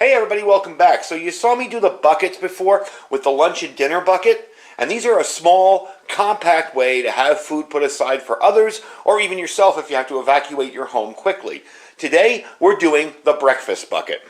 Hey everybody, welcome back. So you saw me do the buckets before with the lunch and dinner bucket, and these are a small, compact way to have food put aside for others, or even yourself if you have to evacuate your home quickly. Today, we're doing the breakfast bucket.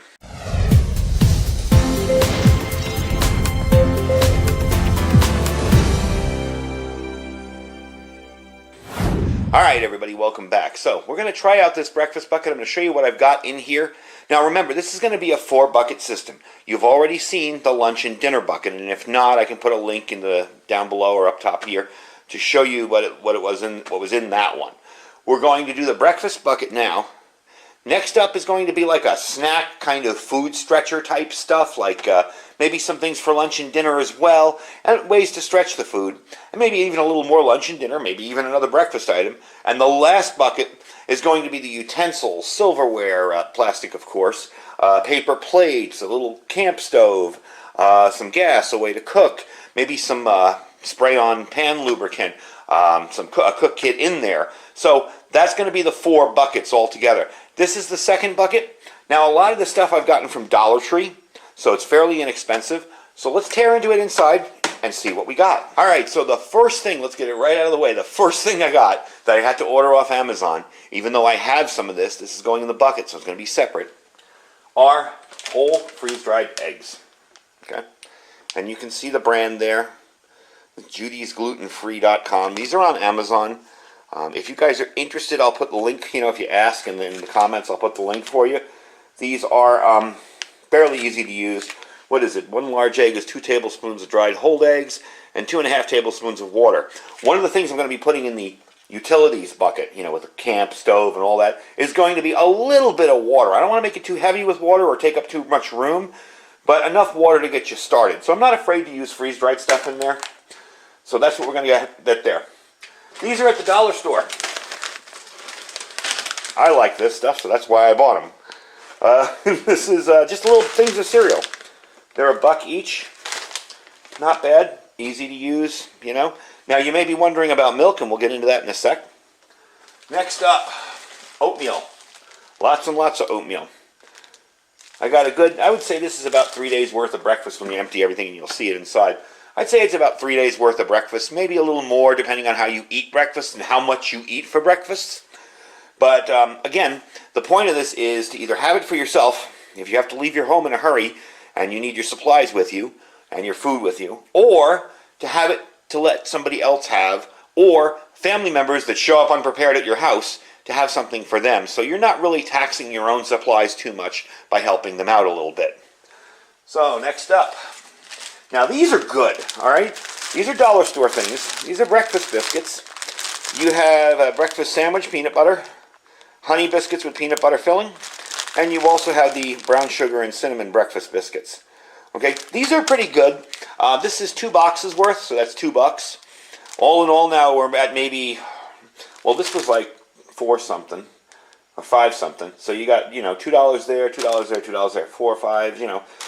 Alright everybody, welcome back. So we're going to try out this breakfast bucket. I'm going to show you what I've got in here. Now remember, this is going to be a 4-bucket system. You've already seen the lunch and dinner bucket, and if not, I can put a link in the down below or up top here to show you what was in that one. We're going to do the breakfast bucket now. Next up is going to be like a snack kind of food stretcher type stuff, like maybe some things for lunch and dinner as well, and ways to stretch the food, and maybe even a little more lunch and dinner, maybe even another breakfast item. And the last bucket is going to be the utensils, silverware, plastic of course, paper plates, a little camp stove, some gas, a way to cook, maybe some spray-on pan lubricant, a cook kit in there. So that's going to be the 4 buckets all together. This is the second bucket. Now a lot of the stuff I've gotten from Dollar Tree, so it's fairly inexpensive. So let's tear into it inside and see what we got. Alright, so the first thing, let's get it right out of the way. The first thing I got that I had to order off Amazon, even though I have some of this is going in the bucket, so it's going to be separate, are whole freeze-dried eggs. Okay, and you can see the brand there, JudysGlutenFree.com. These are on Amazon. If you guys are interested, I'll put the link, if you ask, and then in the comments I'll put the link for you. These are fairly easy to use. What is it? 1 large egg is 2 tablespoons of dried whole eggs and 2.5 tablespoons of water. One of the things I'm going to be putting in the utilities bucket, with a camp stove and all that, is going to be a little bit of water. I don't want to make it too heavy with water or take up too much room, but enough water to get you started. So I'm not afraid to use freeze-dried stuff in there. So that's what we're going to get there. These are at the dollar store. I like this stuff, so that's why I bought them. This is just little things of cereal. They're $1 each. Not bad. Easy to use, Now you may be wondering about milk, and we'll get into that in a sec. Next up, oatmeal. Lots and lots of oatmeal. I would say this is about 3 days worth of breakfast when you empty everything and you'll see it inside. I'd say it's about 3 days worth of breakfast, maybe a little more depending on how you eat breakfast and how much you eat for breakfast. But again, the point of this is to either have it for yourself, if you have to leave your home in a hurry and you need your supplies with you and your food with you, or to have it to let somebody else have, or family members that show up unprepared at your house to have something for them. So you're not really taxing your own supplies too much by helping them out a little bit. So next up. Now these are good, alright? These are dollar store things. These are breakfast biscuits. You have a breakfast sandwich, peanut butter, honey biscuits with peanut butter filling, and you also have the brown sugar and cinnamon breakfast biscuits. Okay, these are pretty good. This is 2 boxes worth, so that's $2. All in all now we're at maybe, well this was like 4 something. Or 5 something. So you got, $2 there, $2 there, $2 there, 4 or 5,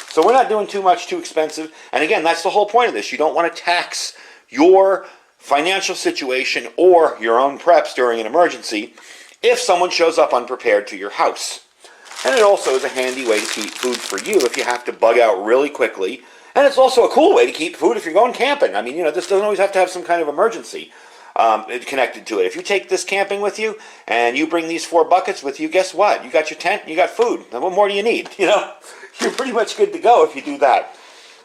So we're not doing too much, too expensive. And again, that's the whole point of this. You don't want to tax your financial situation or your own preps during an emergency if someone shows up unprepared to your house. And it also is a handy way to keep food for you if you have to bug out really quickly. And it's also a cool way to keep food if you're going camping. I mean, this doesn't always have to have some kind of emergency connected to it. If you take this camping with you and you bring these 4 buckets with you, guess what? You got your tent, you got food. Now, what more do you need? You're pretty much good to go if you do that.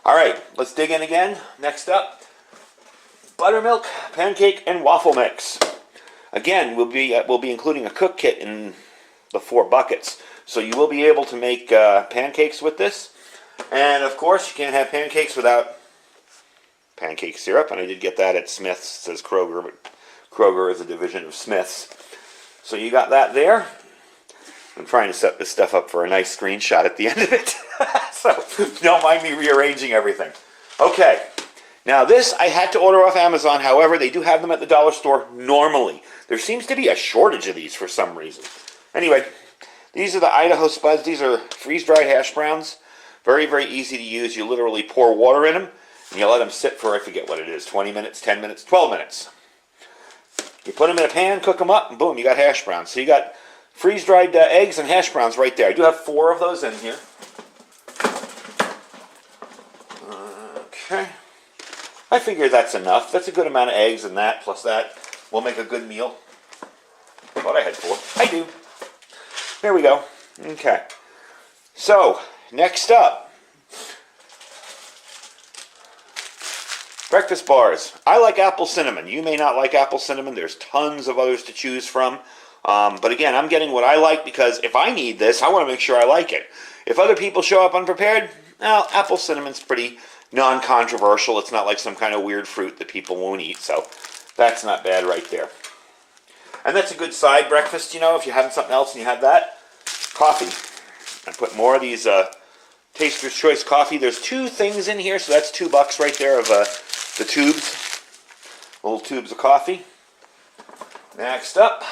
Alright, let's dig in again. Next up, buttermilk, pancake, and waffle mix. Again, we'll be including a cook kit in the 4 buckets. So you will be able to make pancakes with this. And of course, you can't have pancakes without pancake syrup, and I did get that at Smith's. It says Kroger, but Kroger is a division of Smith's. So you got that there. I'm trying to set this stuff up for a nice screenshot at the end of it. So don't mind me rearranging everything. Okay, now this I had to order off Amazon. However, they do have them at the dollar store normally. There seems to be a shortage of these for some reason. Anyway, these are the Idaho Spuds. These are freeze-dried hash browns. Very, very easy to use. You literally pour water in them. And you let them sit for, I forget what it is, 20 minutes, 10 minutes, 12 minutes. You put them in a pan, cook them up, and boom, you got hash browns. So you got freeze-dried eggs and hash browns right there. I do have 4 of those in here. Okay. I figure that's enough. That's a good amount of eggs, and that plus that will make a good meal. Thought I had 4. I do. There we go. Okay. So, next up, breakfast bars. I like apple cinnamon. You may not like apple cinnamon. There's tons of others to choose from. But again, I'm getting what I like because if I need this, I want to make sure I like it. If other people show up unprepared, well, apple cinnamon's pretty non-controversial. It's not like some kind of weird fruit that people won't eat, so that's not bad right there. And that's a good side breakfast, you know, if you're having something else and you have that. Coffee. I put more of these Taster's Choice coffee. There's 2 things in here, so that's $2 right there of the tubes. Little tubes of coffee. Next up,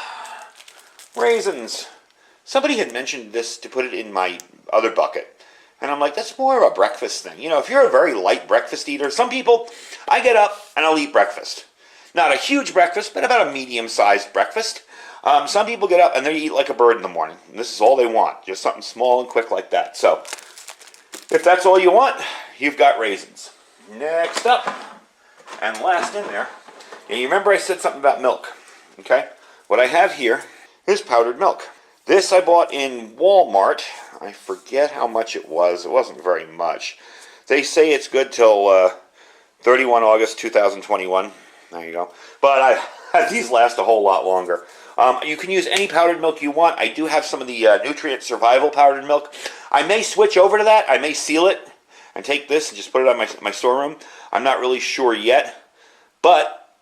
raisins. Somebody had mentioned this to put it in my other bucket. And I'm like, that's more of a breakfast thing. You know, if you're a very light breakfast eater, some people, I get up and I'll eat breakfast. Not a huge breakfast, but about a medium-sized breakfast. Some people get up and they eat like a bird in the morning. And this is all they want, just something small and quick like that. So, if that's all you want, you've got raisins. Next up, and last in there, you remember I said something about milk, okay? What I have here is powdered milk. This I bought in Walmart. I forget how much it was. It wasn't very much. They say it's good till 31 August 2021. There you go. But these last a whole lot longer. You can use any powdered milk you want. I do have some of the Nutrient Survival powdered milk. I may switch over to that. I may seal it and take this and just put it on my storeroom. I'm not really sure yet. But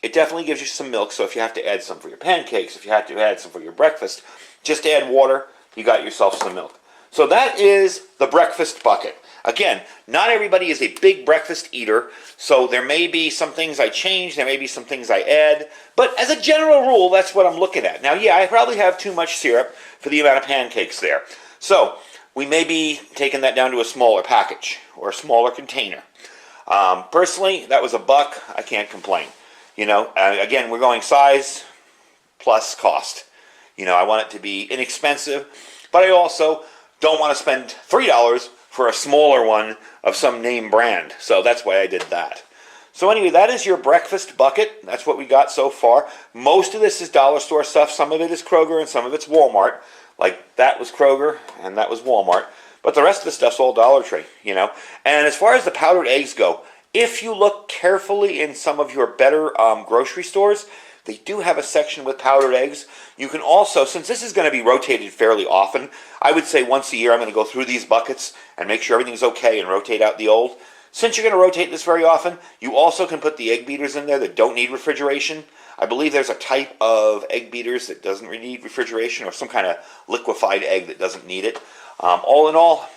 it definitely gives you some milk. So if you have to add some for your pancakes, if you have to add some for your breakfast, just add water. You got yourself some milk. So that is the breakfast bucket. Again, not everybody is a big breakfast eater, so there may be some things I change, there may be some things I add, but as a general rule, that's what I'm looking at. Now, yeah, I probably have too much syrup for the amount of pancakes there. So, we may be taking that down to a smaller package or a smaller container. Personally, that was $1. I can't complain. You know, again, we're going size plus cost. You know, I want it to be inexpensive, but I also don't want to spend $3 for a smaller one of some name brand. So that's why I did that. So anyway, that is your breakfast bucket. That's what we got so far. Most of this is dollar store stuff. Some of it is Kroger and some of it's Walmart. Like that was Kroger and that was Walmart. But the rest of the stuff's all Dollar Tree, you know. And as far as the powdered eggs go, if you look carefully in some of your better grocery stores, they do have a section with powdered eggs. You can also, since this is going to be rotated fairly often, I would say once a year I'm going to go through these buckets and make sure everything's okay and rotate out the old. Since you're going to rotate this very often, you also can put the egg beaters in there that don't need refrigeration. I believe there's a type of egg beaters that doesn't need refrigeration or some kind of liquefied egg that doesn't need it. All in all,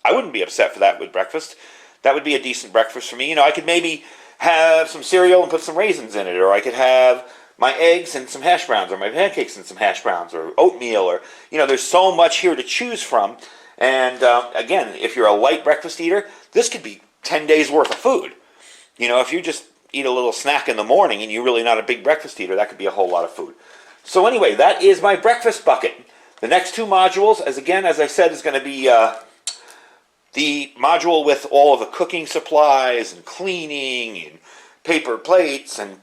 I wouldn't be upset for that with breakfast. That would be a decent breakfast for me. You know, I could maybe have some cereal and put some raisins in it, or I could have my eggs and some hash browns, or my pancakes and some hash browns, or oatmeal, or, you know, there's so much here to choose from. And again, if you're a light breakfast eater, this could be 10 days worth of food. You know, if you just eat a little snack in the morning and you're really not a big breakfast eater, that could be a whole lot of food. So anyway, that is my breakfast bucket. The next 2 modules, as I said, is going to be the module with all of the cooking supplies and cleaning and paper plates and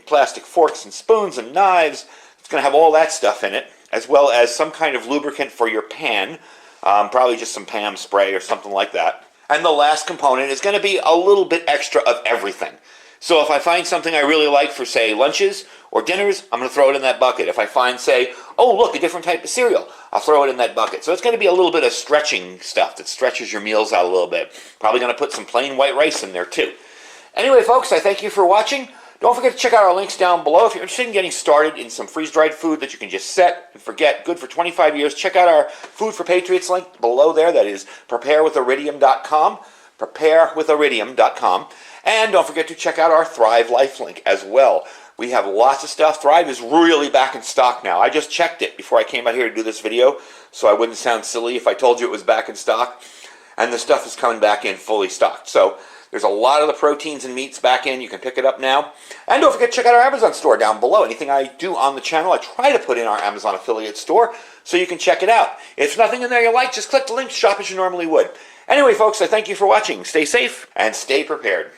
plastic forks and spoons and knives. It's going to have all that stuff in it, as well as some kind of lubricant for your pan, probably just some Pam spray or something like that. And the last component is going to be a little bit extra of everything. So if I find something I really like for, say, lunches or dinners, I'm going to throw it in that bucket. If I find, say, oh, look, a different type of cereal, I'll throw it in that bucket. So it's going to be a little bit of stretching stuff that stretches your meals out a little bit. Probably going to put some plain white rice in there, too. Anyway, folks, I thank you for watching. Don't forget to check out our links down below. If you're interested in getting started in some freeze-dried food that you can just set and forget, good for 25 years, check out our Food for Patriots link below there. That is preparewithiridium.com, preparewithiridium.com. And don't forget to check out our Thrive Life link as well. We have lots of stuff. Thrive is really back in stock now. I just checked it before I came out here to do this video, so I wouldn't sound silly if I told you it was back in stock. And the stuff is coming back in fully stocked. So there's a lot of the proteins and meats back in. You can pick it up now. And don't forget to check out our Amazon store down below. Anything I do on the channel, I try to put in our Amazon affiliate store so you can check it out. If there's nothing in there you like, just click the link, shop as you normally would. Anyway, folks, I thank you for watching. Stay safe and stay prepared.